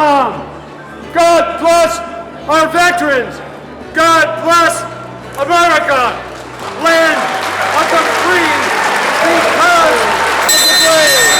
Vietnam. God bless our veterans. God bless America, land of the free because of the brave.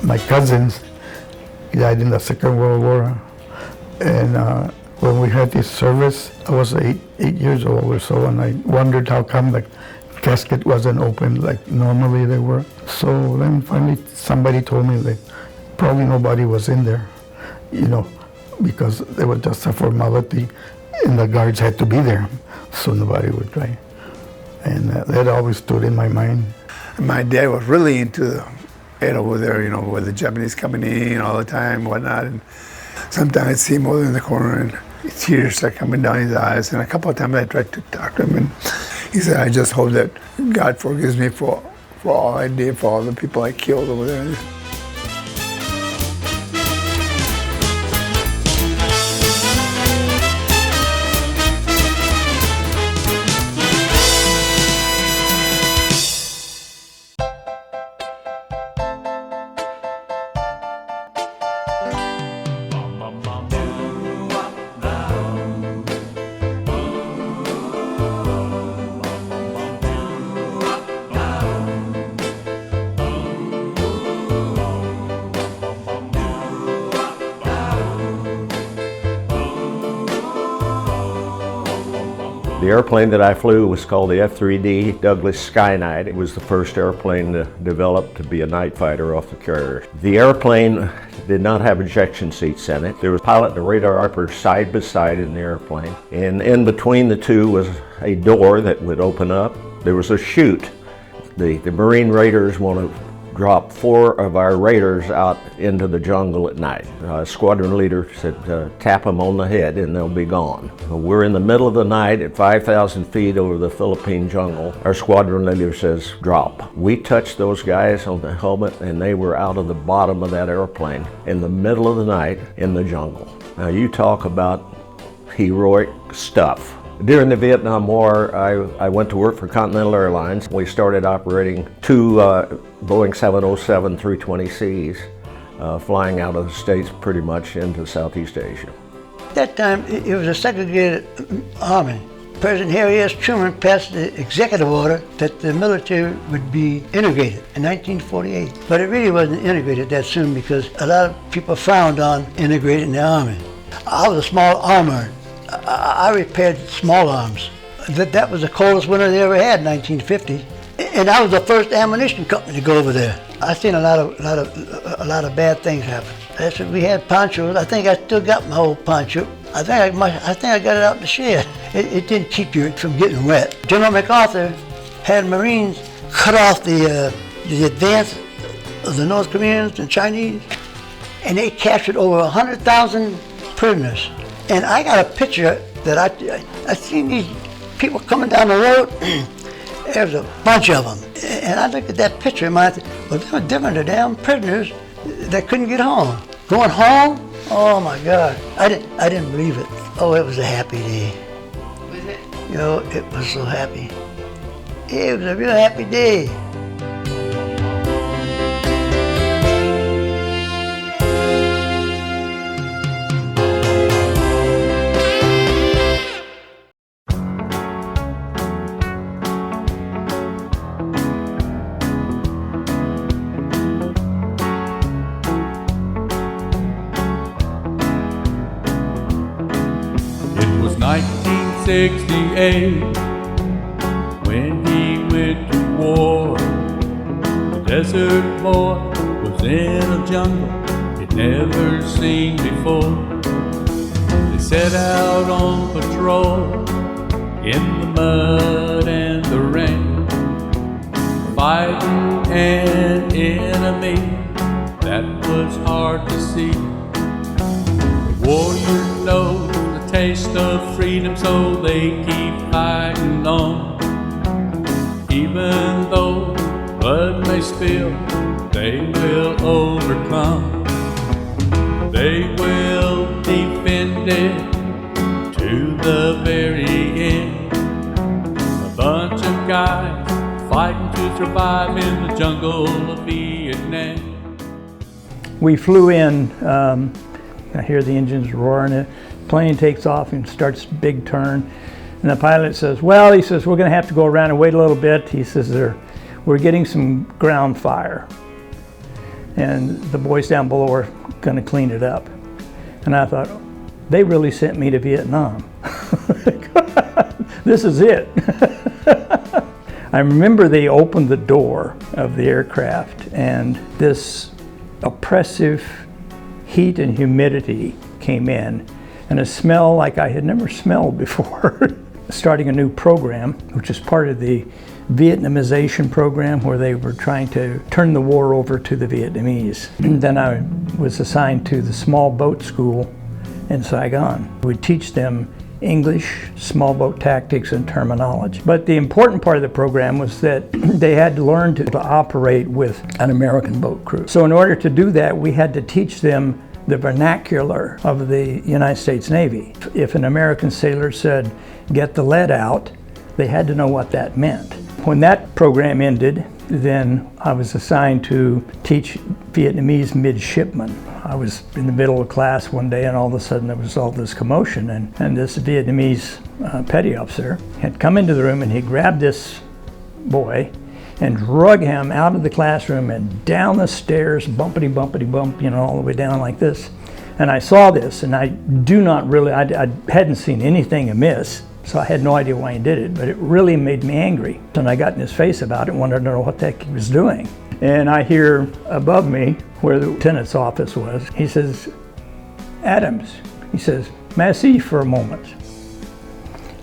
My cousins died in the Second World War, and when we had this service, I was eight years old or so, and I wondered how come the casket wasn't open like normally they were. So then finally somebody told me that probably nobody was in there, because it was just a formality, and the guards had to be there, so nobody would die. And that always stood in my mind. My dad was really into it over there, with the Japanese coming in all the time and whatnot. And sometimes I'd see him over in the corner and tears start coming down his eyes. And a couple of times I tried to talk to him, and he said, I just hope that God forgives me for all I did, for all the people I killed over there. The airplane that I flew was called the F-3D Douglas Sky Knight. It was the first airplane developed to be a night fighter off the carrier. The airplane did not have ejection seats in it. There was a pilot and a radar operator side by side in the airplane. And in between the two was a door that would open up. There was a chute. The Marine Raiders want to drop 4 of our raiders out into the jungle at night. Squadron leader said, tap them on the head and they'll be gone. We're in the middle of the night at 5,000 feet over the Philippine jungle. Our squadron leader says, drop. We touched those guys on the helmet and they were out of the bottom of that airplane in the middle of the night in the jungle. Now you talk about heroic stuff. During the Vietnam War, I went to work for Continental Airlines. We started operating 2 Boeing 707 320Cs, flying out of the States pretty much into Southeast Asia. At that time, it was a segregated army. President Harry S. Truman passed the executive order that the military would be integrated in 1948. But it really wasn't integrated that soon because a lot of people frowned on integrating the army. I was a small armor. I repaired small arms. That was the coldest winter they ever had in 1950. And I was the first ammunition company to go over there. I seen a lot of bad things happen. We had ponchos. I think I still got my old poncho. I think I got it out in the shed. It didn't keep you from getting wet. General MacArthur had Marines cut off the advance of the North Koreans and Chinese, and they captured over 100,000 prisoners. And I got a picture that I seen these people coming down the road. There's a bunch of them. And I looked at that picture and I thought, well, they were different, the damn prisoners that couldn't get home. Going home? Oh my God. I didn't believe it. Oh, it was a happy day. Was it? It was so happy. It was a real happy day. It was 1968 when he went to war. The desert boy was in a jungle he'd never seen before. They set out on patrol in the mud and the rain, fighting an enemy that was hard to see. The warriors know the taste of freedom, so they keep fighting on. Even though blood may spill, they will overcome. They will defend it to the very end. A bunch of guys fighting to survive in the jungle of Vietnam. We flew in, I hear the engines roaring, the plane takes off and starts a big turn. And the pilot says, well, he says, we're gonna have to go around and wait a little bit. He says, we're getting some ground fire. And the boys down below are gonna clean it up. And I thought, they really sent me to Vietnam. This is it. I remember they opened the door of the aircraft and this oppressive heat and humidity came in and a smell like I had never smelled before. Starting a new program, which is part of the Vietnamization program where they were trying to turn the war over to the Vietnamese. Then I was assigned to the small boat school in Saigon. We'd teach them English, small boat tactics, and terminology. But the important part of the program was that they had to learn to operate with an American boat crew. So in order to do that, we had to teach them the vernacular of the United States Navy. If an American sailor said, get the lead out, they had to know what that meant. When that program ended, then I was assigned to teach Vietnamese midshipmen. I was in the middle of class one day and all of a sudden there was all this commotion and this Vietnamese petty officer had come into the room and he grabbed this boy and drug him out of the classroom and down the stairs, bumpity bump, you know, all the way down like this. And I saw this and I hadn't seen anything amiss, so I had no idea why he did it, but it really made me angry. And I got in his face about it and wanted to know what the heck he was doing. And I hear above me where the lieutenant's office was, he says, Adams, he says, may I see you for a moment?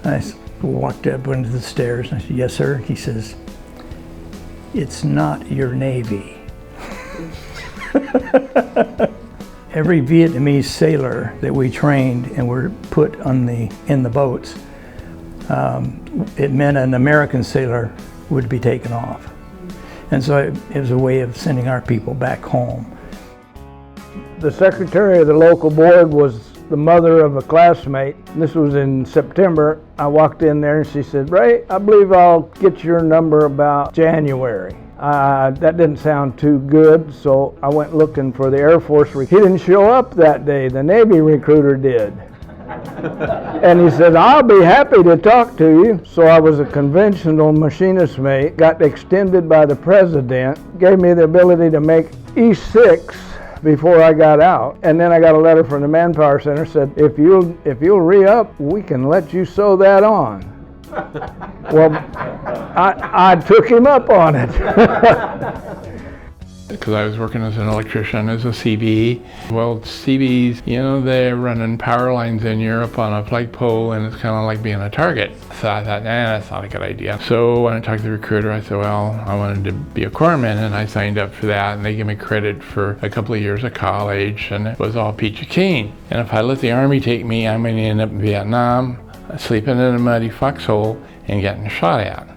I walked up into the stairs and I said, yes, sir. He says, it's not your Navy. Every Vietnamese sailor that we trained and were put on in the boats, it meant an American sailor would be taken off. And so it was a way of sending our people back home. The secretary of the local board was the mother of a classmate. This was in September. I walked in there and she said, Ray, I believe I'll get your number about January. That didn't sound too good, so I went looking for the Air Force. He didn't show up that day, the Navy recruiter did. And he said, I'll be happy to talk to you. So I was a conventional machinist mate, got extended by the president, gave me the ability to make E6 before I got out. And then I got a letter from the Manpower Center, said, if you'll re-up, we can let you sew that on. Well, I took him up on it. Because I was working as an electrician as a CB. Well, CBs, you know, they're running power lines in Europe on a flagpole and it's kind of like being a target. So I thought, that's not a good idea. So when I talked to the recruiter, I said, well, I wanted to be a corpsman and I signed up for that and they gave me credit for a couple of years of college and it was all peachy keen. And if I let the Army take me, I'm going to end up in Vietnam, sleeping in a muddy foxhole and getting shot at.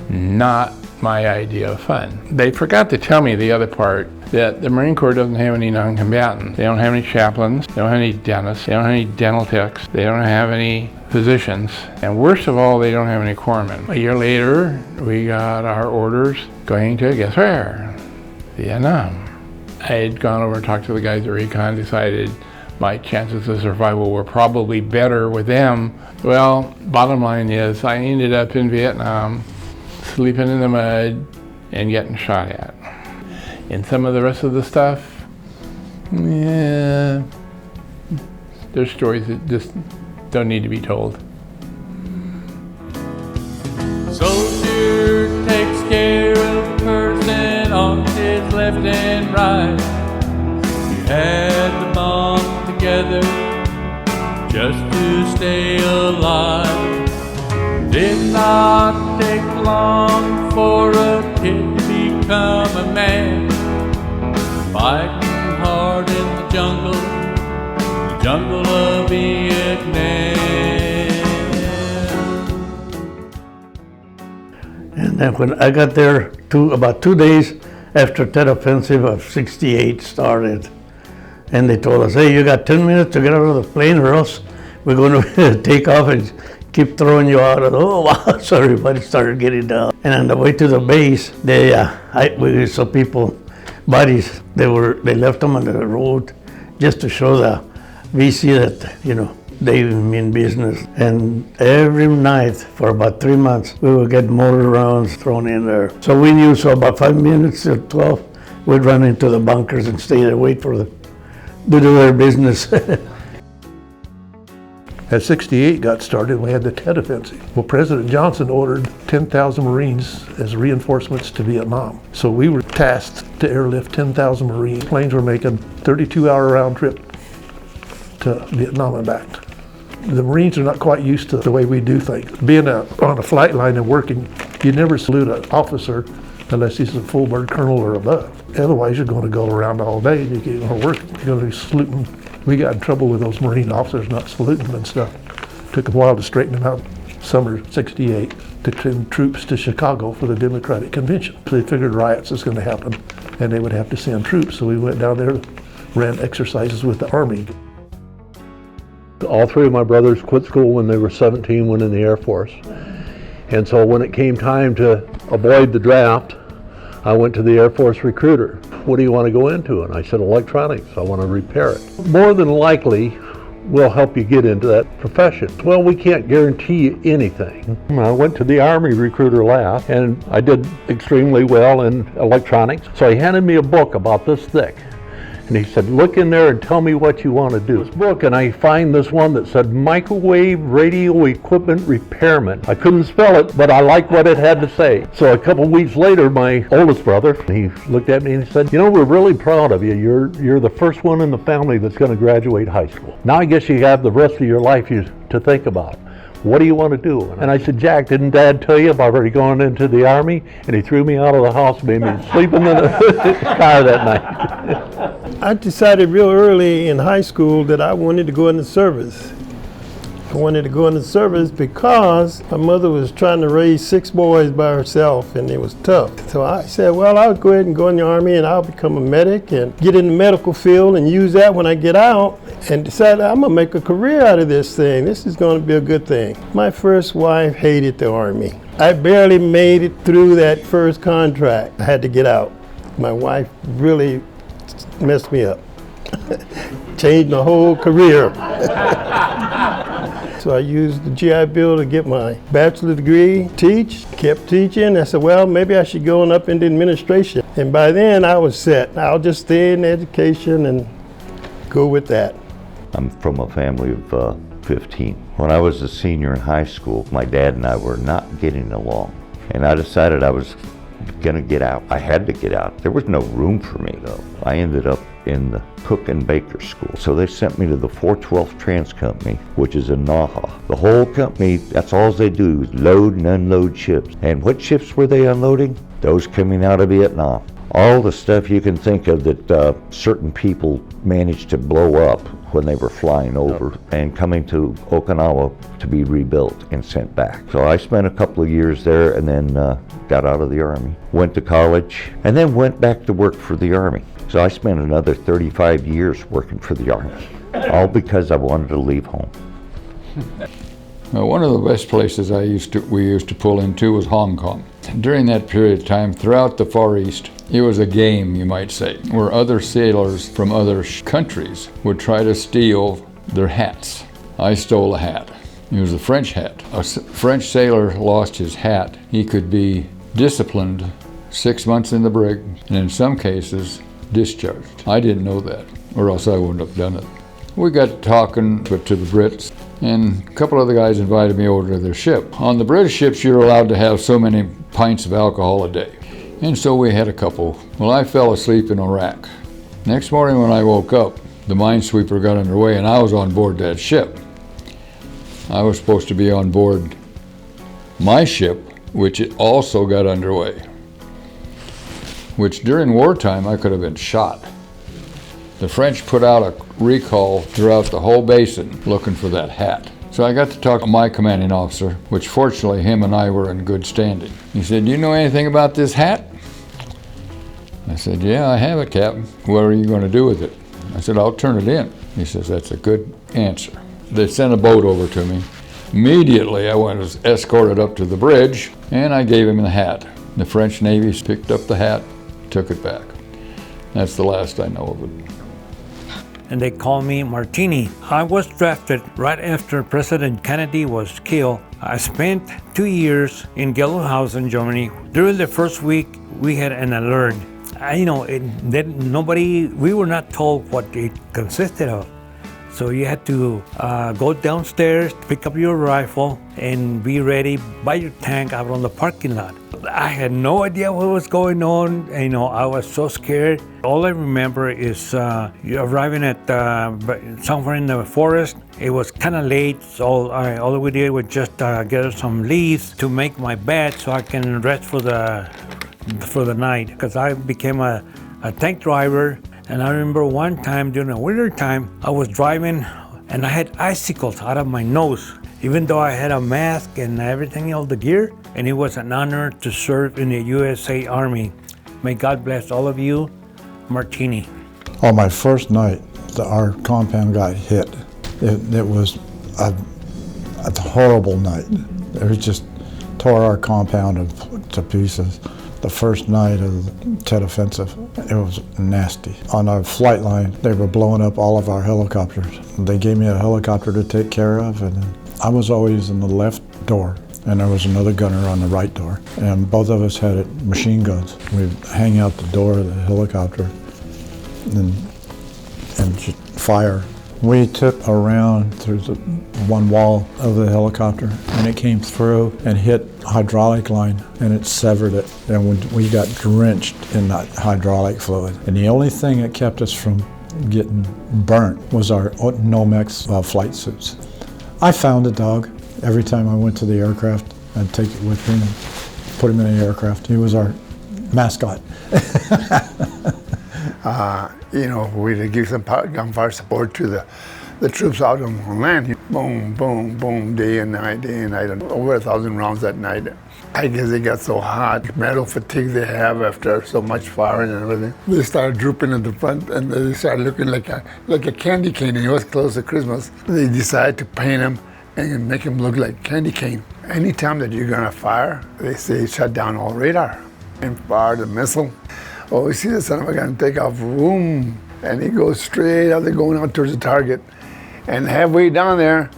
Not my idea of fun. They forgot to tell me the other part, that the Marine Corps doesn't have any non-combatants. They don't have any chaplains, they don't have any dentists, they don't have any dental techs, they don't have any physicians, and worst of all, they don't have any corpsmen. A year later, we got our orders going to, guess where? Vietnam. I had gone over and talked to the guys at Recon, decided my chances of survival were probably better with them. Well, bottom line is I ended up in Vietnam, sleeping in the mud and getting shot at. And some of the rest of the stuff, yeah, there's stories that just don't need to be told. Soldier takes care of the person on his left and right. You had the bond together just to stay alive. Did not take long for a kid to become a man. Fighting hard in the jungle of Vietnam. And then when I got there, about 2 days after Tet Offensive of '68 started, and they told us, hey, you got 10 minutes to get out of the plane or else we're going to take off and keep throwing you out. Oh, wow. So everybody started getting down. And on the way to the base, we saw people, buddies, they left them on the road just to show the VC that, they mean business. And every night for about 3 months, we would get mortar rounds thrown in there. So we knew, so about 5 minutes to 12, we'd run into the bunkers and stay there, wait for them to do their business. As '68 got started, we had the Tet Offensive. Well, President Johnson ordered 10,000 Marines as reinforcements to Vietnam. So we were tasked to airlift 10,000 Marines. Planes were making 32-hour round trip to Vietnam and back. The Marines are not quite used to the way we do things. Being on a flight line and working, you never salute an officer unless he's a full bird colonel or above. Otherwise, you're going to go around all day and you're going to work. You're going to be saluting. We got in trouble with those Marine officers not saluting them and stuff. Took a while to straighten them out. Summer '68, to send troops to Chicago for the Democratic Convention. So they figured riots was going to happen and they would have to send troops. So we went down there, ran exercises with the Army. All three of my brothers quit school when they were 17, went in the Air Force. And so when it came time to avoid the draft, I went to the Air Force recruiter. What do you want to go into? And I said, electronics. I want to repair it. More than likely, we'll help you get into that profession. Well, we can't guarantee you anything. I went to the Army recruiter lab and I did extremely well in electronics. So he handed me a book about this thick. And he said, look in there and tell me what you want to do. This book, and I find this one that said Microwave Radio Equipment Repairman. I couldn't spell it, but I liked what it had to say. So a couple weeks later, my oldest brother, he looked at me and he said, we're really proud of you. You're the first one in the family that's going to graduate high school. Now I guess you have the rest of your life to think about. What do you want to do? And I said, Jack, didn't Dad tell you I've already gone into the Army? And he threw me out of the house, made me sleep in the car that night. I decided real early in high school that I wanted to go in the service. I wanted to go in the service because my mother was trying to raise 6 boys by herself and it was tough. So I said, well, I'll go ahead and go in the Army and I'll become a medic and get in the medical field and use that when I get out, and decided I'm gonna make a career out of this thing. This is gonna be a good thing. My first wife hated the Army. I barely made it through that first contract. I had to get out. My wife really messed me up. Changed my whole career. So I used the GI Bill to get my bachelor's degree, kept teaching. I said, well, maybe I should go on up into administration. And by then I was set. I'll just stay in education and go with that. I'm from a family of 15. When I was a senior in high school, my dad and I were not getting along. And I decided I was gonna get out. I had to get out. There was no room for me though. I ended up in the Cook and Baker School. So they sent me to the 412th Trans Company, which is in Naha. The whole company, that's all they do is load and unload ships. And what ships were they unloading? Those coming out of Vietnam. All the stuff you can think of that certain people managed to blow up when they were flying over and coming to Okinawa to be rebuilt and sent back. So I spent a couple of years there and then got out of the Army, went to college, and then went back to work for the Army. So I spent another 35 years working for the Army, all because I wanted to leave home. One of the best places we used to pull into was Hong Kong. During that period of time, throughout the Far East, it was a game, you might say, where other sailors from other countries would try to steal their hats. I stole a hat. It was a French hat. A French sailor lost his hat. He could be disciplined 6 months in the brig, and in some cases, discharged. I didn't know that, or else I wouldn't have done it. We got talking to the Brits, and a couple of the guys invited me over to their ship. On the British ships, you're allowed to have so many pints of alcohol a day. And so we had a couple. Well, I fell asleep in Iraq. Next morning when I woke up, the minesweeper got underway and I was on board that ship. I was supposed to be on board my ship, which it also got underway. Which during wartime, I could have been shot. The French put out a recall throughout the whole basin looking for that hat. So I got to talk to my commanding officer, which fortunately him and I were in good standing. He said, "Do you know anything about this hat?" I said, "Yeah, I have it, Captain. What are you going to do with it?" I said, "I'll turn it in." He says, "That's a good answer." They sent a boat over to me. Immediately I was escorted up to the bridge and I gave him the hat. The French Navy picked up the hat, took it back. That's the last I know of it. And they call me Martini. I was drafted right after President Kennedy was killed. I spent 2 years in Gelnhausen, Germany. During the first week, we had an alert. We were not told what it consisted of. So you had to go downstairs, pick up your rifle, and be ready by your tank out on the parking lot. I had no idea what was going on. I was so scared. All I remember is arriving at somewhere in the forest. It was kind of late, so all we did was just gather some leaves to make my bed so I can rest for the night. Because I became a tank driver. And I remember one time during the winter time, I was driving and I had icicles out of my nose, even though I had a mask and everything, all the gear. And it was an honor to serve in the USA Army. May God bless all of you. Martini. On my first night, our compound got hit. It was a horrible night. It just tore our compound to pieces. The first night of the Tet Offensive, it was nasty. On our flight line, they were blowing up all of our helicopters. They gave me a helicopter to take care of, and I was always in the left door, and there was another gunner on the right door. And both of us had machine guns. We'd hang out the door of the helicopter and just fire. We took around through the one wall of the helicopter, and it came through and hit hydraulic line, and it severed it. And we got drenched in that hydraulic fluid. And the only thing that kept us from getting burnt was our Nomex flight suits. I found a dog. Every time I went to the aircraft, I'd take it with me and put him in the aircraft. He was our mascot. We'd give some gunfire support to the troops out on land. Boom, boom, boom, day and night, over 1,000 rounds that night. I guess it got so hot, metal fatigue they have after so much firing and everything. They started drooping at the front and they started looking like a candy cane, and it was close to Christmas. They decided to paint them and make them look like candy cane. Anytime that you're gonna fire, they say shut down all radar and fire the missile. Oh, we see the son of a gun take off, boom, and he goes straight out there going out towards the target. And halfway down there,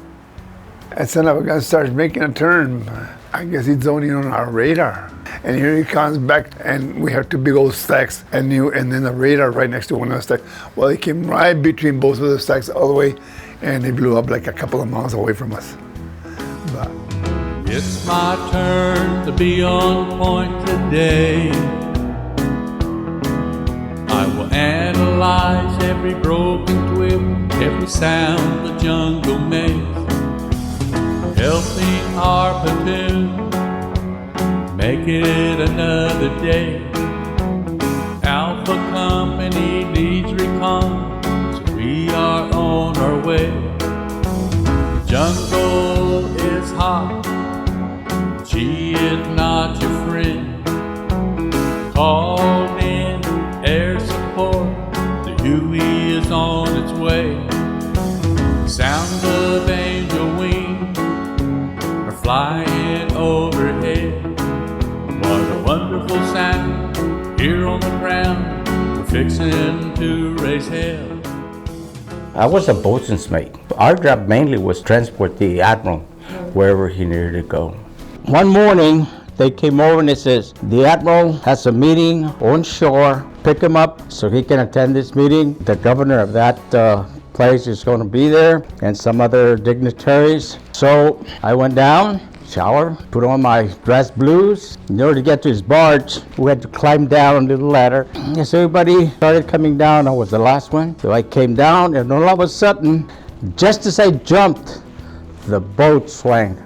that son of a gun starts making a turn. I guess he's zoning on our radar. And here he comes back, and we have two big old stacks, and then the radar right next to one of the stacks. Well, he came right between both of the stacks all the way, and he blew up like a couple of miles away from us. But it's my turn to be on point today. I will analyze every broken twig, every sound the jungle makes, helping our platoon make it another day. Alpha Company leads recon, so we are on our jungle is hot, she is not your friend. Call in air support, the Huey is on its way. Sound of angel wings are flying overhead. What a wonderful sound here on the ground, we're fixing to raise hell. I was a boatswain's mate. Our job mainly was transport the admiral wherever he needed to go. One morning, they came over and they says, the admiral has a meeting on shore, pick him up so he can attend this meeting. The governor of that place is going to be there and some other dignitaries. So I went down, shower, put on my dress blues. In order to get to his barge, we had to climb down a little ladder. As everybody started coming down, I was the last one. So I came down, and all of a sudden, just as I jumped, the boat swung.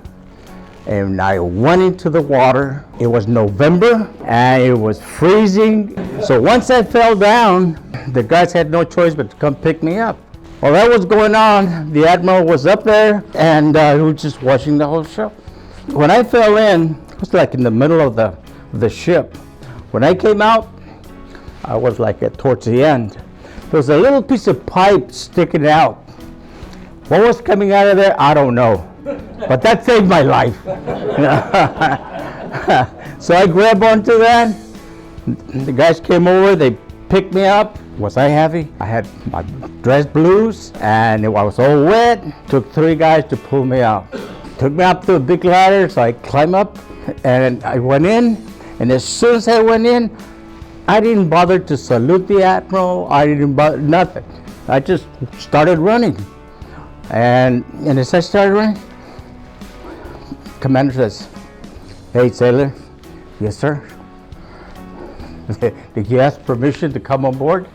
And I went into the water. It was November, and it was freezing. So once I fell down, the guys had no choice but to come pick me up. While that was going on, the admiral was up there, and he was just watching the whole show. When I fell in, it was like in the middle of the ship. When I came out, I was like towards the end. There was a little piece of pipe sticking out. What was coming out of there, I don't know. But that saved my life. So I grabbed onto that. The guys came over, they picked me up. Was I heavy? I had my dress blues, and I was all wet. Took 3 guys to pull me out. Took me up to a big ladder, so I climbed up and I went in, and as soon as I went in, I didn't bother to salute the admiral, I didn't bother, nothing. I just started running. And as I started running, commander says, hey sailor, yes sir, did you ask permission to come on board?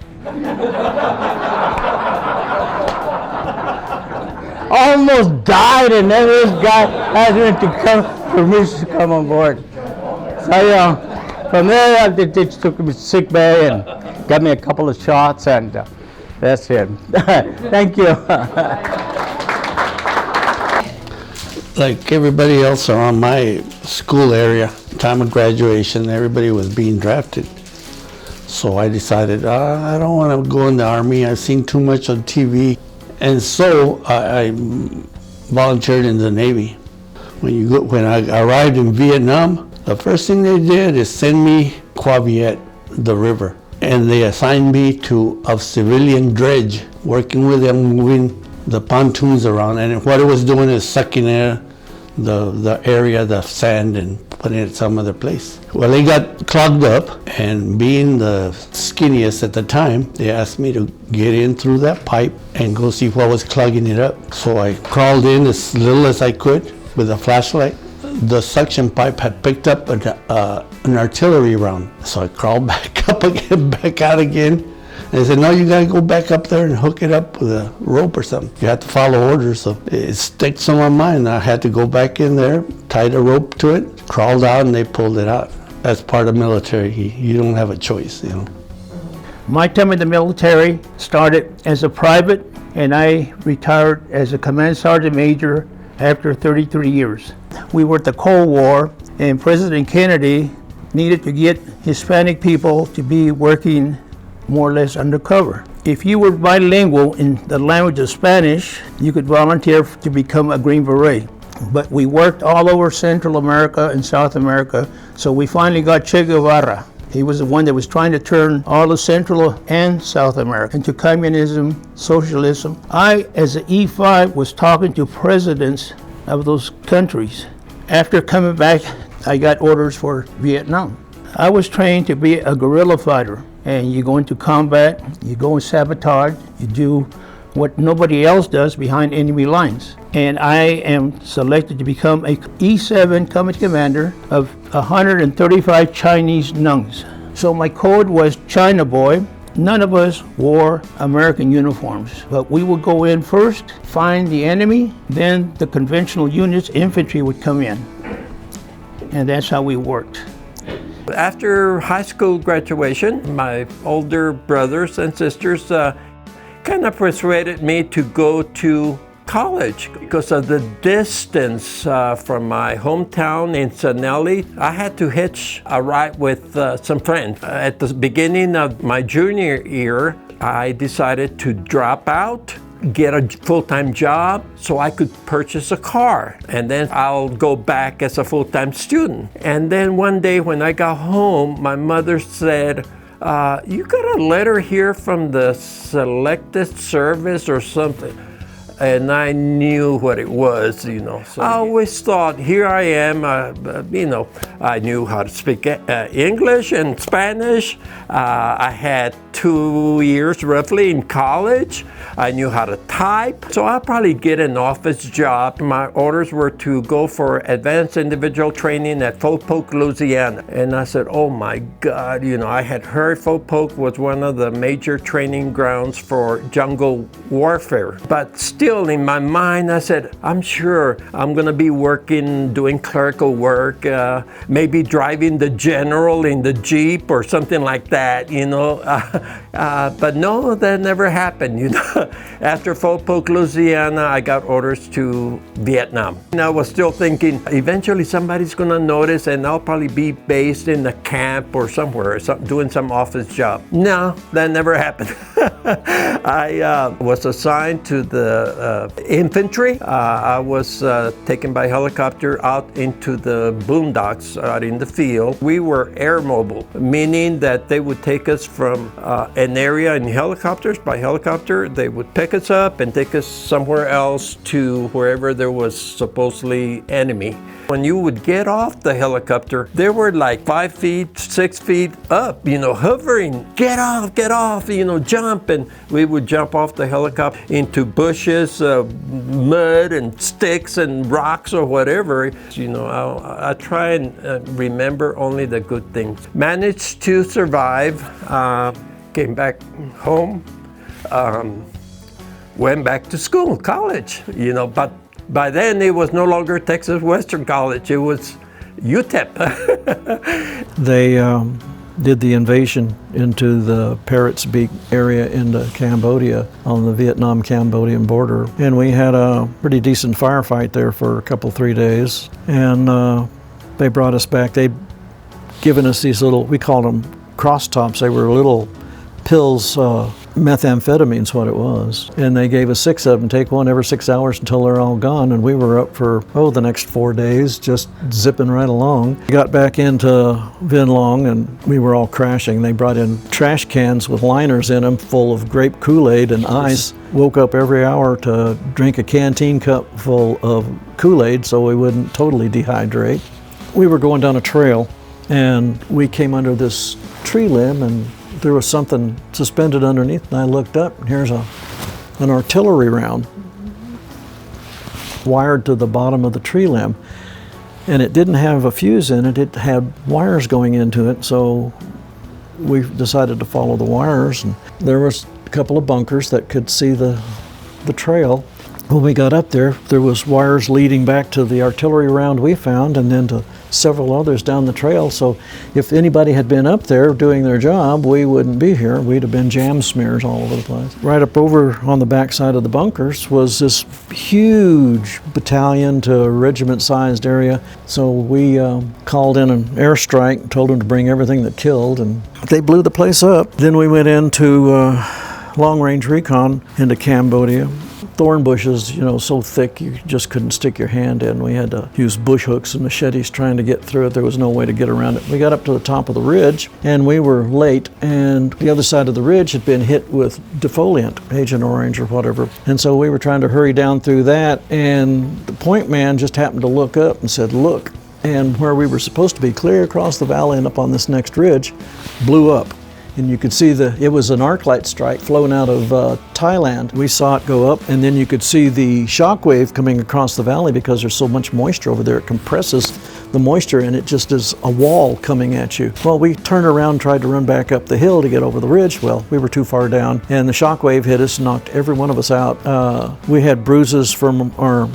Almost died, and then this guy asked me to come, permission to come on board. So from there they took me to sick bay and got me a couple of shots, and that's it. Thank you. Like everybody else around my school area, time of graduation, everybody was being drafted. So I decided, I don't want to go in the Army. I've seen too much on TV. And so I volunteered in the Navy. When I arrived in Vietnam, the first thing they did is send me Qua Viet, the river. And they assigned me to a civilian dredge, working with them, moving the pontoons around. And what it was doing is sucking air, the area, the sand, and putting it some other place. Well, it got clogged up, and being the skinniest at the time, they asked me to get in through that pipe and go see what was clogging it up. So I crawled in as little as I could with a flashlight. The suction pipe had picked up an artillery round. So I crawled back up again, back out again. And they said, no, you gotta go back up there and hook it up with a rope or something. You have to follow orders. So it sticks on my mind. I had to go back in there, tied a rope to it, crawled out, and they pulled it out. As part of military, you don't have a choice, you know. My time in the military started as a private, and I retired as a command sergeant major after 33 years. We were at the Cold War, and President Kennedy needed to get Hispanic people to be working more or less undercover. If you were bilingual in the language of Spanish, you could volunteer to become a Green Beret. But we worked all over Central America and South America, so we finally got Che Guevara. He was the one that was trying to turn all of Central and South America into communism, socialism. I, as an E5, was talking to presidents of those countries. After coming back, I got orders for Vietnam. I was trained to be a guerrilla fighter. And you go into combat, you go and sabotage, you do what nobody else does behind enemy lines. And I am selected to become a E7 company commander of 135 Chinese Nungs. So my code was China Boy. None of us wore American uniforms, but we would go in first, find the enemy, then the conventional units, infantry would come in. And that's how we worked. After high school graduation, my older brothers and sisters kind of persuaded me to go to college. Because of the distance from my hometown in Sanelli, I had to hitch a ride with some friends. At the beginning of my junior year, I decided to drop out, get a full-time job so I could purchase a car, and then I'll go back as a full-time student. And then one day when I got home, my mother said, you got a letter here from the Selected Service or something. And I knew what it was, you know. So I always thought, here I am, you know, I knew how to speak English and Spanish. I had 2 years roughly in college. I knew how to type. So I'll probably get an office job. My orders were to go for advanced individual training at Fort Polk, Louisiana. And I said, oh my God, you know, I had heard Fort Polk was one of the major training grounds for jungle warfare. But still in my mind, I said, I'm sure I'm gonna be working, doing clerical work, maybe driving the general in the Jeep or something like that, you know. But no, that never happened, you know. After Fort Polk, Louisiana, I got orders to Vietnam. And I was still thinking, eventually somebody's gonna notice and I'll probably be based in a camp or somewhere, doing some office job. No, that never happened. I was assigned to the infantry. I was taken by helicopter out into the boondocks out in the field. We were air mobile, meaning that they would take us from an area in helicopters. By helicopter, they would pick us up and take us somewhere else to wherever there was supposedly enemy. When you would get off the helicopter, they were like 5 feet, 6 feet up, you know, hovering. Get off, you know, jump. And we would jump off the helicopter into bushes, mud and sticks and rocks or whatever. You know, I try and remember only the good things. Managed to survive, came back home, went back to school, college, you know, but by then it was no longer Texas Western College, it was UTEP. They did the invasion into the Parrots Beak area into Cambodia on the Vietnam-Cambodian border. And we had a pretty decent firefight there for a couple, 3 days. And they brought us back. They'd given us these little, we called them cross tops. They were little pills, methamphetamine's what it was. And they gave us 6 of them, take one every 6 hours until they're all gone. And we were up for, the next 4 days, just zipping right along. We got back into Vinh Long and we were all crashing. They brought in trash cans with liners in them full of grape Kool-Aid and ice. Woke up every hour to drink a canteen cup full of Kool-Aid so we wouldn't totally dehydrate. We were going down a trail and we came under this tree limb and there was something suspended underneath, and I looked up, and here's an artillery round wired to the bottom of the tree limb. And it didn't have a fuse in it, it had wires going into it, so we decided to follow the wires. And there was a couple of bunkers that could see the trail. When we got up there, there was wires leading back to the artillery round we found, and then to several others down the trail. So if anybody had been up there doing their job, we wouldn't be here. We'd have been jam smears all over the place. Right up over on the backside of the bunkers was this huge battalion to regiment-sized area. So we called in an airstrike, told them to bring everything that killed, and they blew the place up. Then we went into long-range recon into Cambodia. Thorn bushes, you know, so thick you just couldn't stick your hand in. We had to use bush hooks and machetes trying to get through it. There was no way to get around it. We got up to the top of the ridge and we were late, and the other side of the ridge had been hit with defoliant, Agent Orange or whatever. And so we were trying to hurry down through that, and the point man just happened to look up and said, look. And where we were supposed to be clear across the valley and up on this next ridge blew up. And you could see it was an arc light strike flown out of Thailand. We saw it go up, and then you could see the shock wave coming across the valley because there's so much moisture over there. It compresses the moisture, and it just is a wall coming at you. Well, we turned around, tried to run back up the hill to get over the ridge. Well, we were too far down, and the shock wave hit us, knocked every one of us out. We had bruises from our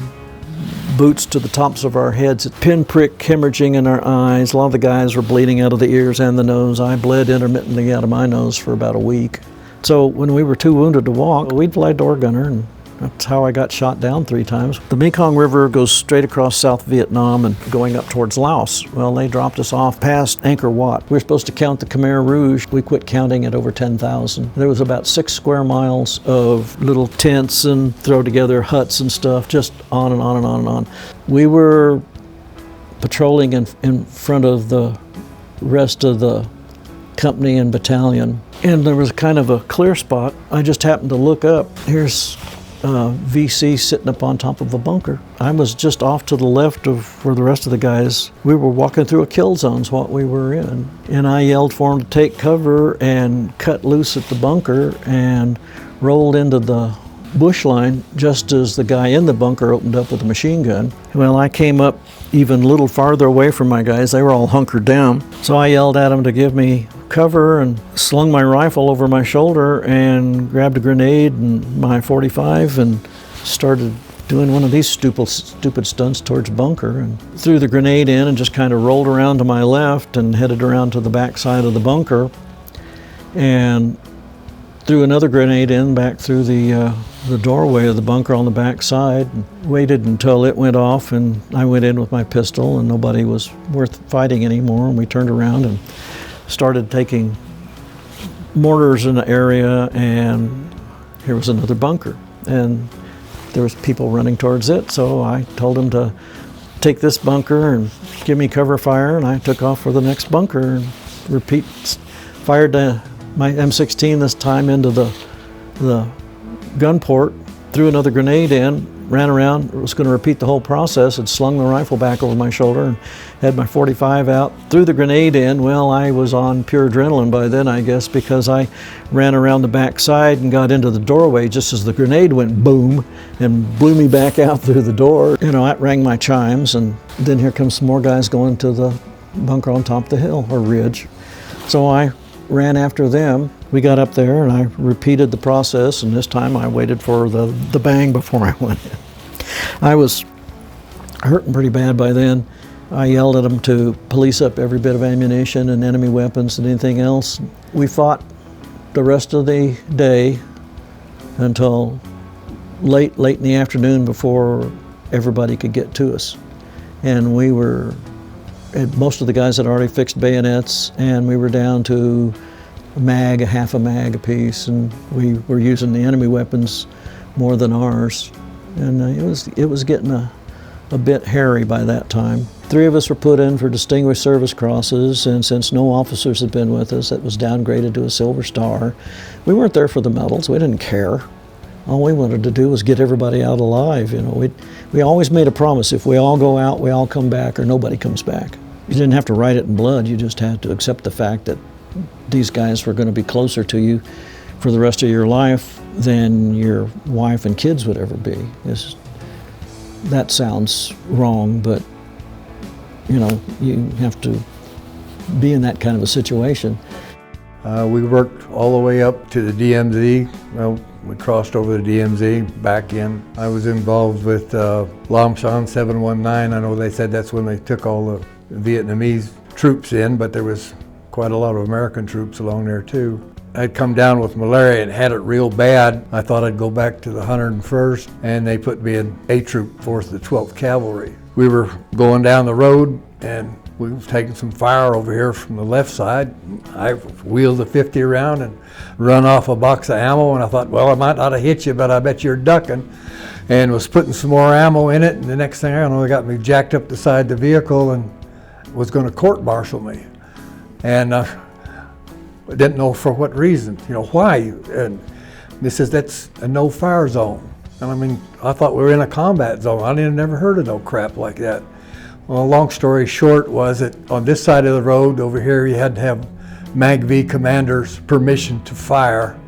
boots to the tops of our heads, pinprick hemorrhaging in our eyes. A lot of the guys were bleeding out of the ears and the nose. I bled intermittently out of my nose for about a week. So when we were too wounded to walk, we'd fly door gunner and That's how I got shot down 3 times. The Mekong River goes straight across South Vietnam and going up towards Laos. Well, they dropped us off past Angkor Wat. We were supposed to count the Khmer Rouge. We quit counting at over 10,000. There was about 6 square miles of little tents and throw together huts and stuff, just on and on and on and on. We were patrolling in front of the rest of the company and battalion, and there was kind of a clear spot. I just happened to look up. Here's VC sitting up on top of a bunker. I was just off to the left of where the rest of the guys. We were walking through a kill zone's what we were in, and I yelled for him to take cover and cut loose at the bunker and rolled into the bush line just as the guy in the bunker opened up with a machine gun. Well, I came up even a little farther away from my guys. They were all hunkered down. So I yelled at them to give me cover and slung my rifle over my shoulder and grabbed a grenade and my .45 and started doing one of these stupid stunts towards bunker, and threw the grenade in and just kind of rolled around to my left and headed around to the back side of the bunker and threw another grenade in back through the doorway of the bunker on the back side, and waited until it went off, and I went in with my pistol, and nobody was worth fighting anymore, and we turned around and started taking mortars in the area, and here was another bunker, and there was people running towards it, so I told them to take this bunker and give me cover fire, and I took off for the next bunker and fired my M16 this time into the gun port, threw another grenade in, ran around, was going to repeat the whole process, had slung the rifle back over my shoulder and had my .45 out, threw the grenade in. Well, I was on pure adrenaline by then, I guess, because I ran around the back side and got into the doorway just as the grenade went boom and blew me back out through the door. You know, that rang my chimes, and then here comes some more guys going to the bunker on top of the hill, or ridge. So I ran after them. We got up there and I repeated the process, and this time I waited for the bang before I went in. I was hurting pretty bad by then. I yelled at them to police up every bit of ammunition and enemy weapons and anything else. We fought the rest of the day until late in the afternoon before everybody could get to us. And most of the guys had already fixed bayonets, and we were down to half a mag apiece, and we were using the enemy weapons more than ours. And it was getting a bit hairy by that time. 3 of us were put in for Distinguished Service Crosses, and since no officers had been with us, that was downgraded to a Silver Star. We weren't there for the medals. We didn't care. All we wanted to do was get everybody out alive. You know, we always made a promise: if we all go out, we all come back, or nobody comes back. You didn't have to write it in blood. You just had to accept the fact that these guys were going to be closer to you for the rest of your life than your wife and kids would ever be. That sounds wrong, but you know, you have to be in that kind of a situation. We worked all the way up to the DMZ. Well, we crossed over the DMZ, back in. I was involved with Lam Son 719. I know they said that's when they took all the Vietnamese troops in, but there was quite a lot of American troops along there too. I'd come down with malaria and had it real bad. I thought I'd go back to the 101st, and they put me in A Troop, 4th the 12th Cavalry. We were going down the road, and we were taking some fire over here from the left side. I wheeled the 50 around and run off a box of ammo, and I thought, well, I might not have hit you, but I bet you're ducking. And was putting some more ammo in it, and the next thing I know, they got me jacked up beside the vehicle and was going to court-martial me. And I didn't know for what reason, you know, why. And they says, that's a no-fire zone. And I mean, I thought we were in a combat zone. I never heard of no crap like that. Well, long story short was that on this side of the road over here, you had to have MAGV commander's permission to fire.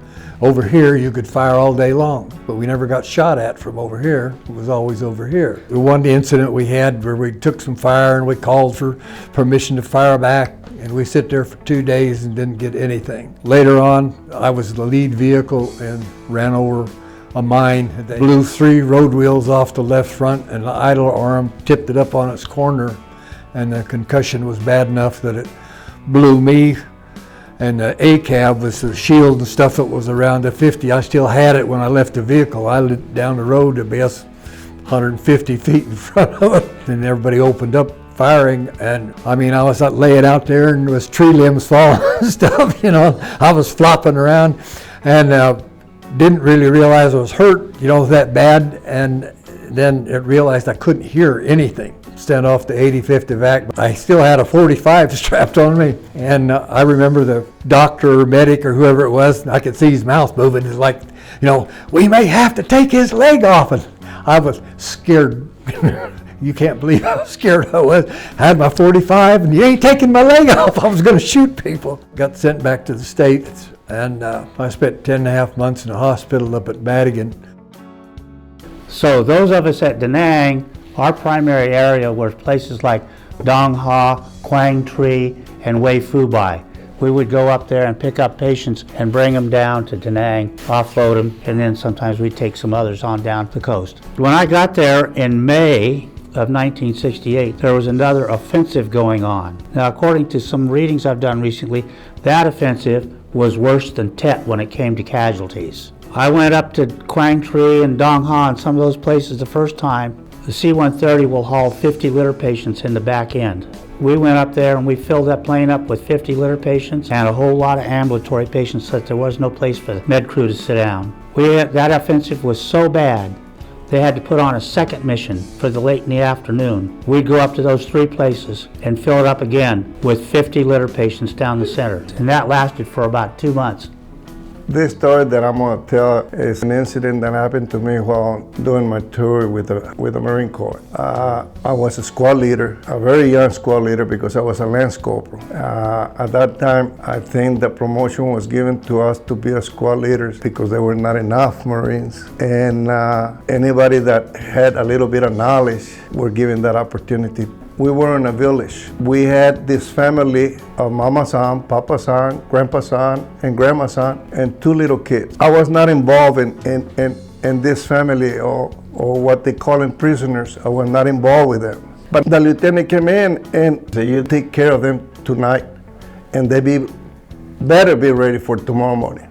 Over here, you could fire all day long, but we never got shot at from over here. It was always over here. The one incident we had where we took some fire and we called for permission to fire back, and we sit there for 2 days and didn't get anything. Later on, I was the lead vehicle and ran over a mine. They blew 3 road wheels off the left front, and the idler arm tipped it up on its corner, and the concussion was bad enough that it blew me And the A-cab was the shield and stuff that was around the 50. I still had it when I left the vehicle. I lived down the road to be 150 feet in front of it. And everybody opened up firing, and I mean, I was laying out there and there was tree limbs falling and stuff, you know. I was flopping around and didn't really realize I was hurt, you know, that bad. And then I realized I couldn't hear anything. Stand off the 85th evac, but I still had a 45 strapped on me. And I remember the doctor or medic or whoever it was, I could see his mouth moving. It's like, you know, we may have to take his leg off. And I was scared. You can't believe how scared I was. I had my 45 and you ain't taking my leg off. I was going to shoot people. Got sent back to the States, and I spent 10.5 months in a hospital up at Madigan. So those of us at Da Nang, our primary area were places like Dong Ha, Quang Tri, and Wei Phu Bai. We would go up there and pick up patients and bring them down to Da Nang, offload them, and then sometimes we'd take some others on down the coast. When I got there in May of 1968, there was another offensive going on. Now, according to some readings I've done recently, that offensive was worse than Tet when it came to casualties. I went up to Quang Tri and Dong Ha and some of those places the first time. The C-130 will haul 50 litter patients in the back end. We went up there and we filled that plane up with 50 litter patients and a whole lot of ambulatory patients so that there was no place for the med crew to sit down. That offensive was so bad, they had to put on a second mission for the late in the afternoon. We'd go up to those 3 places and fill it up again with 50 litter patients down the center. And that lasted for about 2 months. This story that I'm going to tell is an incident that happened to me while doing my tour with the Marine Corps. I was a squad leader, a very young squad leader, because I was a Lance Corporal. At that time, I think the promotion was given to us to be a squad leaders because there were not enough Marines. And anybody that had a little bit of knowledge were given that opportunity. We were in a village. We had this family of Mama-san, Papa-san, Grandpa-san, and Grandma-san, and 2 little kids. I was not involved in this family or what they call in prisoners. I was not involved with them. But the lieutenant came in and said, you take care of them tonight, and they better be ready for tomorrow morning.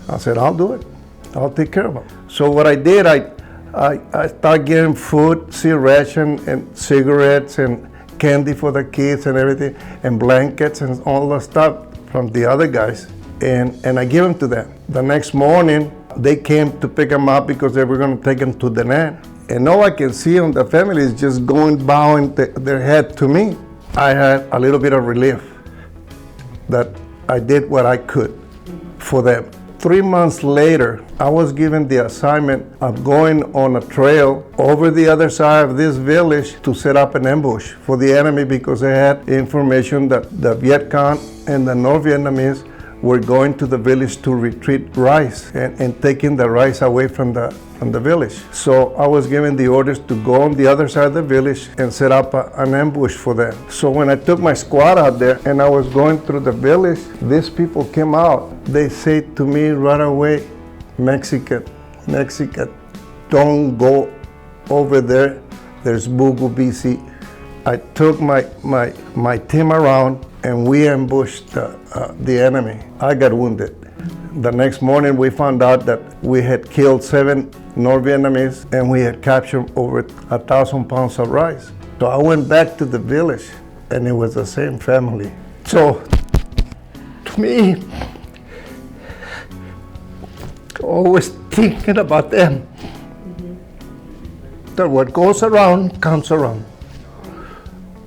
I said, I'll do it. I'll take care of them. So what I did, I started getting food, ration, and cigarettes, and candy for the kids and everything, and blankets and all the stuff from the other guys, and I gave them to them. The next morning, they came to pick them up because they were going to take them to Da Nang. And all I can see on the family is just bowing their head to me. I had a little bit of relief that I did what I could for them. 3 months later, I was given the assignment of going on a trail over the other side of this village to set up an ambush for the enemy because they had information that the Viet Cong and the North Vietnamese were going to the village to retreat rice and taking the rice away from the village. So I was given the orders to go on the other side of the village and set up an ambush for them. So when I took my squad out there and I was going through the village, these people came out. They said to me right away, Mexican, don't go over there. There's Bugu BC. I took my team around and we ambushed the enemy. I got wounded. The next morning we found out that we had killed 7 North Vietnamese and we had captured over 1,000 pounds of rice. So I went back to the village and it was the same family. So to me, always thinking about them, that what goes around comes around.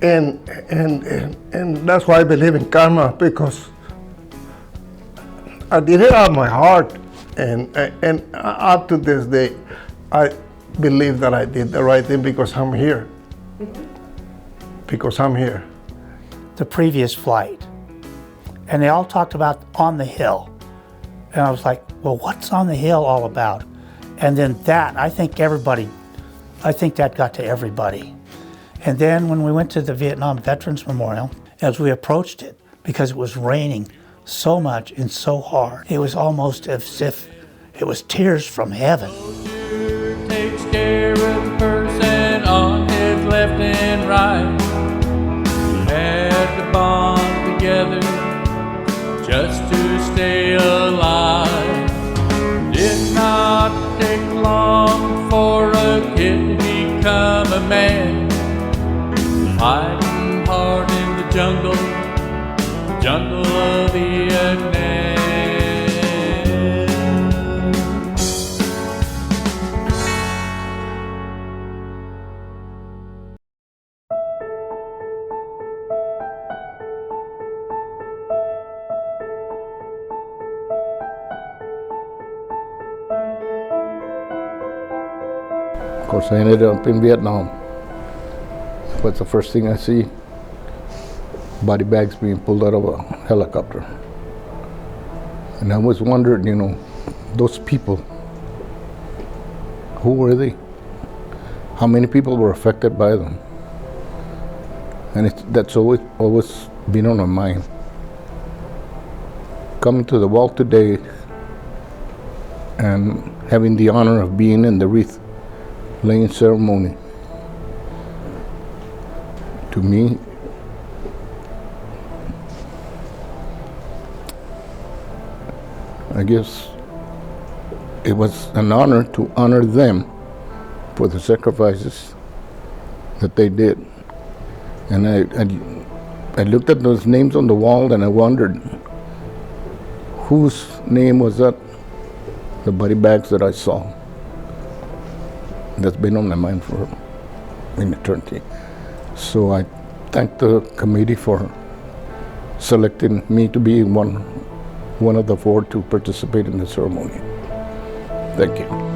And that's why I believe in karma, because I did it out of my heart, and up to this day, I believe that I did the right thing because I'm here. Because I'm here. The previous flight, and they all talked about On the Hill, and I was like, well, what's On the Hill all about? And then that, I think that got to everybody. And then when we went to the Vietnam Veterans Memorial, as we approached it, because it was raining so much and so hard, it was almost as if it was tears from heaven. Takes care of the person on his left and right. We had to bond together just to stay alive. Did not take long for a kid to become a man, fighting hard in the jungle of Vietnam. Of course, I ended up in Vietnam. What's the first thing I see? Body bags being pulled out of a helicopter. And I was wondering, you know, those people, who were they? How many people were affected by them? And that's always been on my mind. Coming to the wall today and having the honor of being in the wreath laying ceremony, to me, I guess it was an honor to honor them for the sacrifices that they did. And I looked at those names on the wall and I wondered, whose name was that? The body bags that I saw. That's been on my mind for an eternity. So I thank the committee for selecting me to be one of the 4 to participate in the ceremony. Thank you.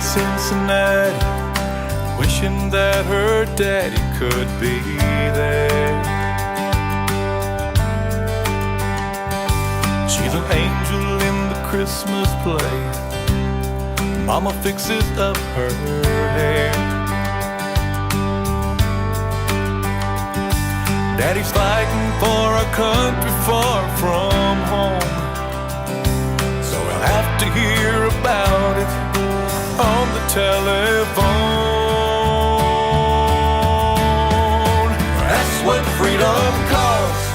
Cincinnati, wishing that her daddy could be there. She's an angel in the Christmas play. Mama fixes up her hair. Daddy's fighting for a country far from home, so we'll have to hear about it on the telephone. That's what freedom costs,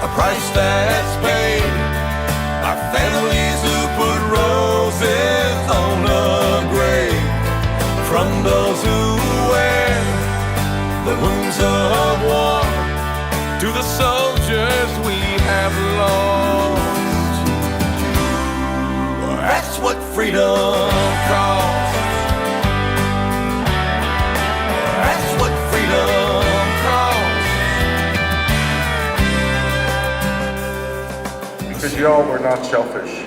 a price that's paid by families who put roses on a grave. From those who wear the wounds of war to the soldiers we have lost. Well, that's what freedom costs. y'all were not selfish.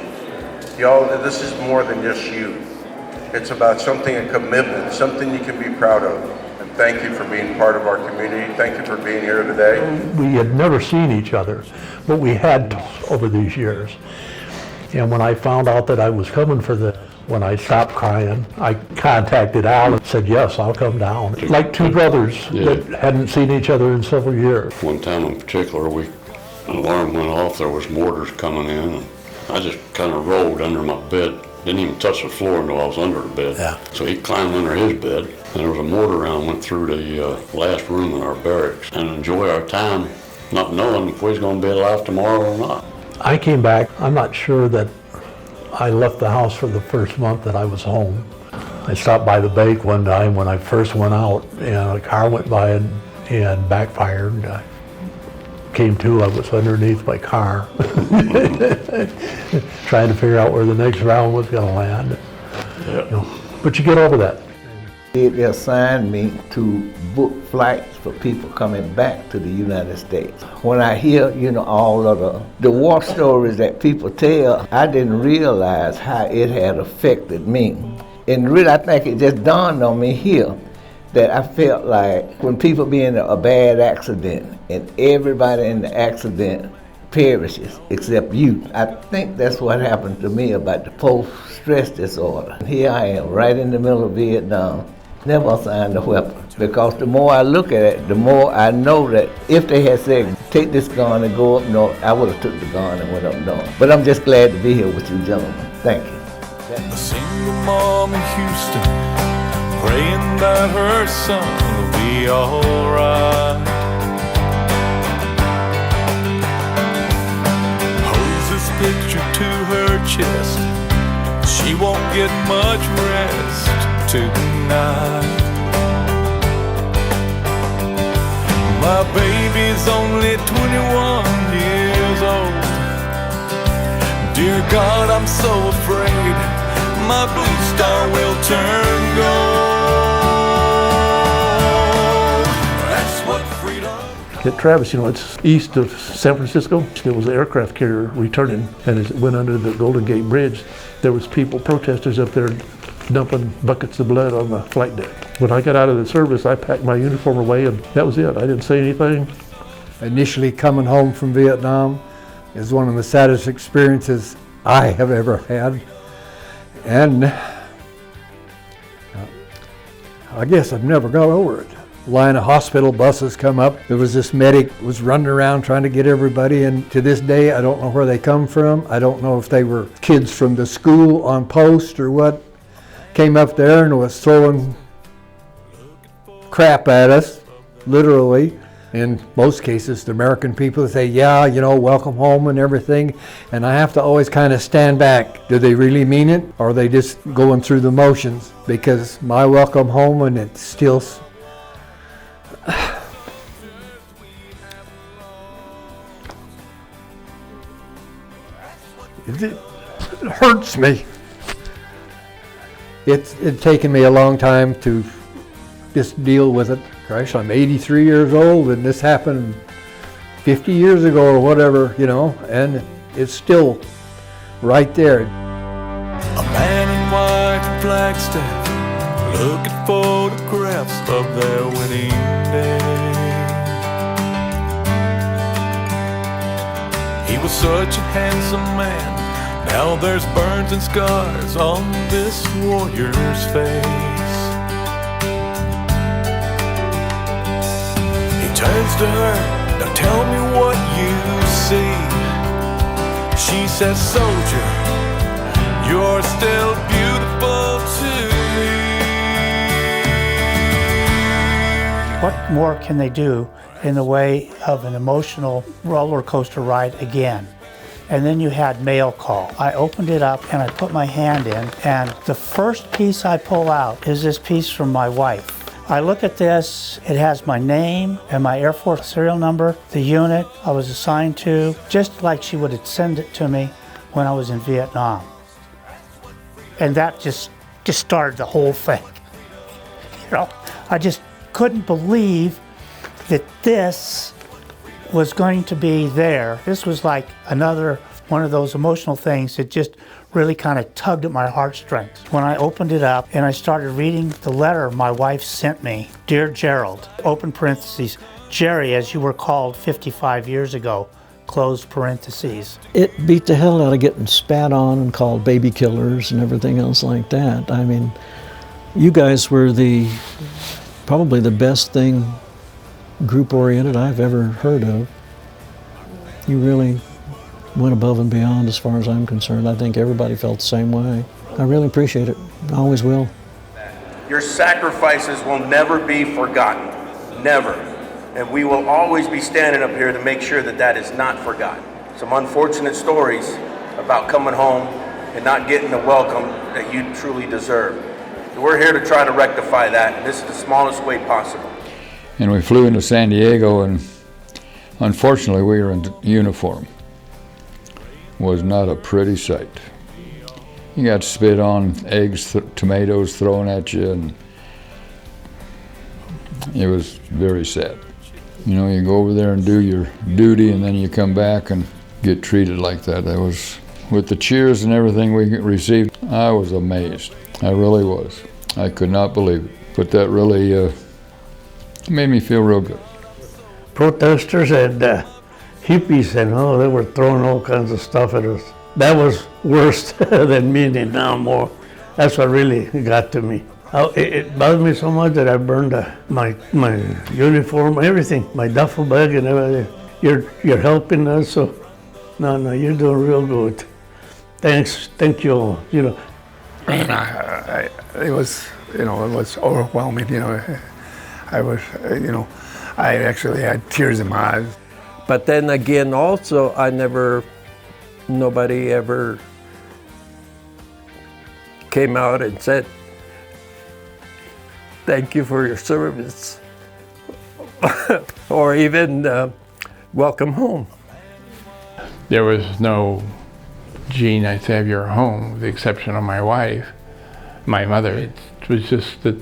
Y'all, this is more than just you. It's about something, a commitment, something you can be proud of. And thank you for being part of our community. Thank you for being here today. We had never seen each other, but we had over these years. And when I found out that I was coming for when I stopped crying, I contacted Al and said, yes, I'll come down. Like two brothers that hadn't seen each other in several years. One time in particular, an alarm went off, there was mortars coming in, and I just kind of rolled under my bed. Didn't even touch the floor until I was under the bed. Yeah. So he climbed under his bed, and there was a mortar round went through the last room in our barracks, and enjoy our time, not knowing if we was going to be alive tomorrow or not. I came back, I'm not sure that I left the house for the first month that I was home. I stopped by the bank one time when I first went out, and a car went by and backfired. I came to, I was underneath my car, trying to figure out where the next round was going to land. You know, but you get over that. They assigned me to book flights for people coming back to the United States. When I hear, all of the war stories that people tell, I didn't realize how it had affected me. And really, I think it just dawned on me here that I felt like when people be in a bad accident and everybody in the accident perishes except you. I think that's what happened to me about the post-stress disorder. Here I am, right in the middle of Vietnam. Never assigned a weapon, because the more I look at it, the more I know that if they had said, take this gun and go up north, I would have took the gun and went up north. But I'm just glad to be here with you gentlemen. Thank you. A single mom in Houston, praying that her son will be alright. Holds this picture to her chest, she won't get much rest tonight. My baby's only 21 years old. Dear God, I'm so afraid my blue star will turn gold. That's what freedom. At Travis, it's east of San Francisco. There was an aircraft carrier returning, and as it went under the Golden Gate Bridge, there was protesters up there dumping buckets of blood on the flight deck. When I got out of the service, I packed my uniform away, and that was it. I didn't say anything. Initially coming home from Vietnam is one of the saddest experiences I have ever had. And I guess I've never got over it. Line of hospital buses come up. There was this medic was running around trying to get everybody, and to this day I don't know where they come from. I don't know if they were kids from the school on post or what. Came up there and was throwing crap at us, literally. In most cases, the American people say, yeah, welcome home and everything. And I have to always kind of stand back. Do they really mean it? Or are they just going through the motions? Because my welcome home, and it's still... It hurts me. It's taken me a long time to just deal with it. Gosh, I'm 83 years old, and this happened 50 years ago or whatever, and it's still right there. A man in white Flagstaff, look at photographs of their winning day. He was such a handsome man. Now there's burns and scars on this warrior's face. He turns to her, now tell me what you see. She says, soldier, you're still beautiful to me. What more can they do in the way of an emotional roller coaster ride again? And then you had mail call. I opened it up and I put my hand in, and the first piece I pull out is this piece from my wife. I look at this, it has my name and my Air Force serial number, the unit I was assigned to, just like she would have sent it to me when I was in Vietnam. And that just started the whole thing. I just couldn't believe that this was going to be there. This was like another one of those emotional things that just really kind of tugged at my heartstrings. When I opened it up and I started reading the letter my wife sent me, Dear Gerald, open parentheses, Jerry, as you were called 55 years ago, close parentheses. It beat the hell out of getting spat on and called baby killers and everything else like that. I mean, you guys were probably the best thing group-oriented I've ever heard of. You really went above and beyond as far as I'm concerned. I think everybody felt the same way. I really appreciate it. I always will. Your sacrifices will never be forgotten. Never. And we will always be standing up here to make sure that that is not forgotten. Some unfortunate stories about coming home and not getting the welcome that you truly deserve. So we're here to try to rectify that, and this is the smallest way possible. And we flew into San Diego, and unfortunately we were in uniform. Was not a pretty sight. You got spit on, eggs, tomatoes thrown at you, and it was very sad. You know, you go over there and do your duty, and then you come back and get treated like that. That was, with the cheers and everything we received, I was amazed. I really was. I could not believe it. But that really made me feel real good. Protesters and hippies and they were throwing all kinds of stuff at us. That was worse than meeting now more. That's what really got to me. It bothered me so much that I burned my uniform, everything, my duffel bag and everything. You're helping us, so no, you're doing real good. Thanks, thank you all. And it was overwhelming. I actually had tears in my eyes. But then again, also, nobody ever came out and said, thank you for your service, or even welcome home. There was no Gene, I'd have your home, with the exception of my wife, my mother. It was just that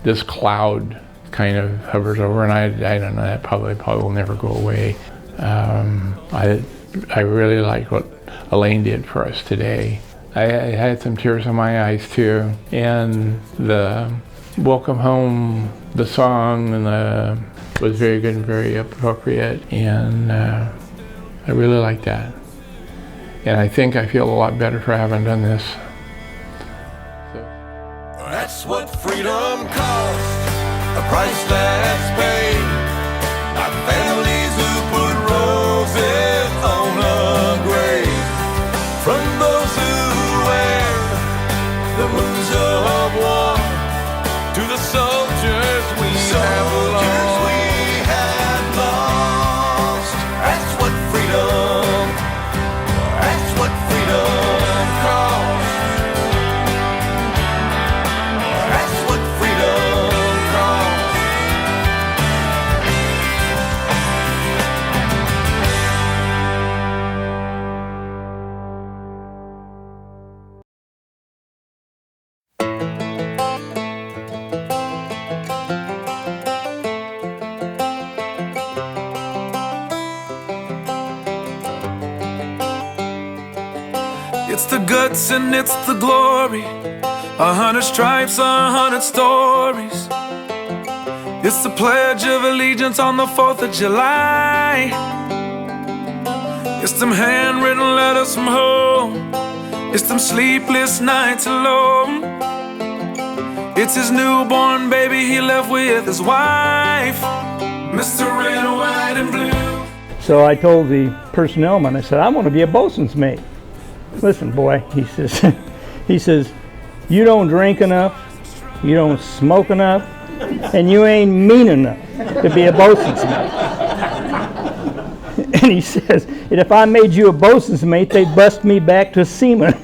this cloud kind of hovers over, and I don't know, that probably will never go away. I really like what Elaine did for us today. I had some tears in my eyes too, and the welcome home, the song, and was very good and very appropriate, and I really like that. And I think I feel a lot better for having done this. That's what freedom costs, the price that's paid by families who put roses on a grave. From those who wear the wounds of war, to the soldiers we have lost. That's what freedom costs. That's what freedom costs. It's the guts and it's the glory, 100 stripes, 100 stories. It's the Pledge of Allegiance on the 4th of July. It's them handwritten letters from home. It's them sleepless nights alone. It's his newborn baby he left with his wife, Mr. Red, White, and Blue. So I told the personnel man, I said, I want to be a bosun's mate. Listen, boy, he says, you don't drink enough, you don't smoke enough, and you ain't mean enough to be a bosun's mate. And he says, and if I made you a bosun's mate, they'd bust me back to seaman.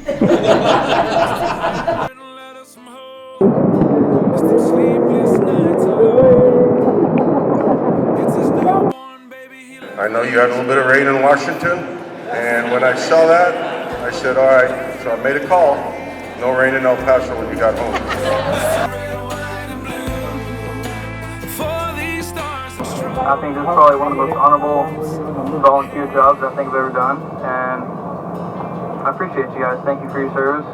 I know you had a little bit of rain in Washington, and when I saw that, I said, all right, so I made a call. No rain in El Paso when you got home. I think this is probably one of the most honorable volunteer jobs I think I've ever done, and I appreciate you guys. Thank you for your service.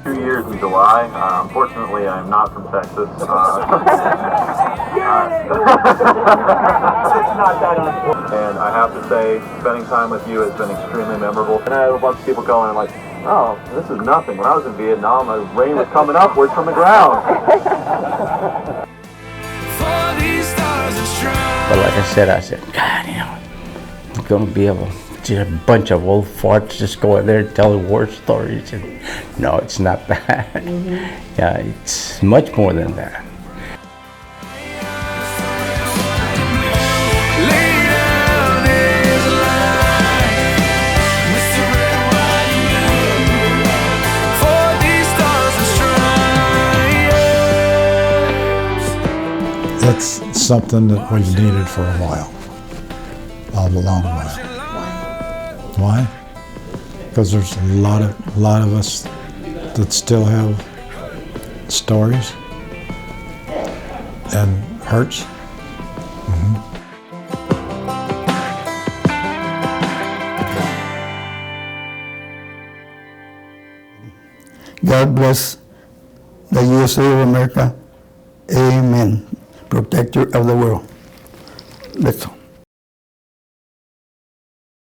2 years in July. Unfortunately, I'm not from Texas. And I have to say, spending time with you has been extremely memorable. And I had a bunch of people going like, oh, this is nothing. When I was in Vietnam, the rain was coming upwards from the ground. But like I said, God, you know, I'm going to be able to see a bunch of old farts just go in there and tell war stories. And no, it's not that. Yeah, it's much more than that. It's something that we've needed for a while, a long while. Why? Because there's a lot of us that still have stories and hurts. God bless the USA of America. Amen. Protector of the world. That's all.